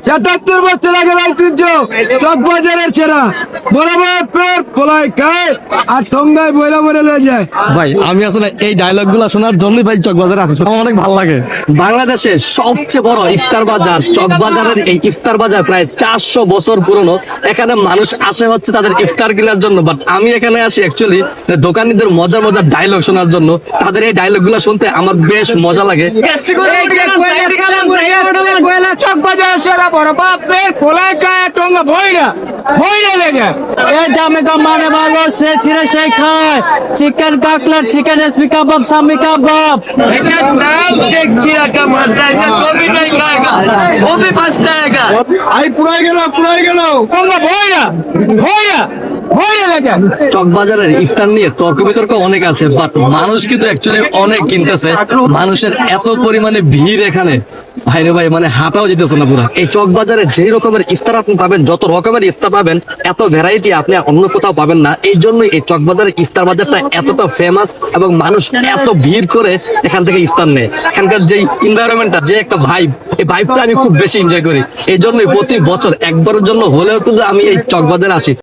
৭৭ বছর আগের ঐতিহ্য চকবাজারের সেরা বরাবর পেট পোলাই খায় আর ঠোঙ্গায় বইলা বলে লয়ে যায়। ভাই আমি আসলে এই ডায়লগ গুলা শোনার জন্যই ভাই চকবাজারে আসি, আমার অনেক ভালো লাগে। বাংলাদেশের সবচেয়ে বড় ইফতার বাজার চকবাজারের এই ইফতার বাজার প্রায় 400 বছর পুরনো। এখানে মানুষ আসে হচ্ছে তাদের ইফতার কেনার জন্য, বাট আমি এখানে আসি অ্যাকচুয়ালি দোকানিদের মজার মজার ডায়লগ শোনার জন্য। তাদের এই ডায়লগ গুলা শুনতে আমার বেশ মজা লাগে। চকবাজারের সেরা বরাবর পেট পোলাই খায় ঠোঙ্গা বইরা বইরা লয়ে যায়। এই দামে কম মানে ভালো সে ছিঁড়ে সেই খায়। চিকেন কাকলেট, চিকেন এসপি কাবাব, সামি কাবাব। এটার নাম শেখ জিয়া কাবাব, এটা কবি নাই খায়গা, ও ভি ফাস্তা আয়েগা। আই পুরাই গেল ঠোঙ্গা বইরা বইরা বইরা লয়ে যায়। চকবাজারের ইফতার নিয়ে তর্ক বিতর্ক অনেক আছে, বাট মানুষ কিন্তু অ্যাকচুয়ালি অনেক কিনতেছে। মানুষের এত পরিমাণে ভিড় এখানে ভাইরে ভাই, মানে হাঁটাও যেতেছে না পুরা। এই চকবাজারে যে রকমের ইফতার আপনি পাবেন, যত রকমের ইফতার পাবেন, এত ভ্যারাইটি আপনি অন্য কোথাও পাবেন না। এই জন্যই এই চকবাজারের ইফতার বাজারটা এতটা ফেমাস এবং মানুষ এত ভিড় করে এখান থেকে ইফতার নেয়। এখানকার যে এনভায়রনমেন্টটা, যে একটা ভাইব, এই ভাইবটা আমি খুব বেশি এনজয় করি। এই জন্যই প্রতি বছর একবারের জন্য হলেও কিন্তু আমি এই চকবাজারে আসি।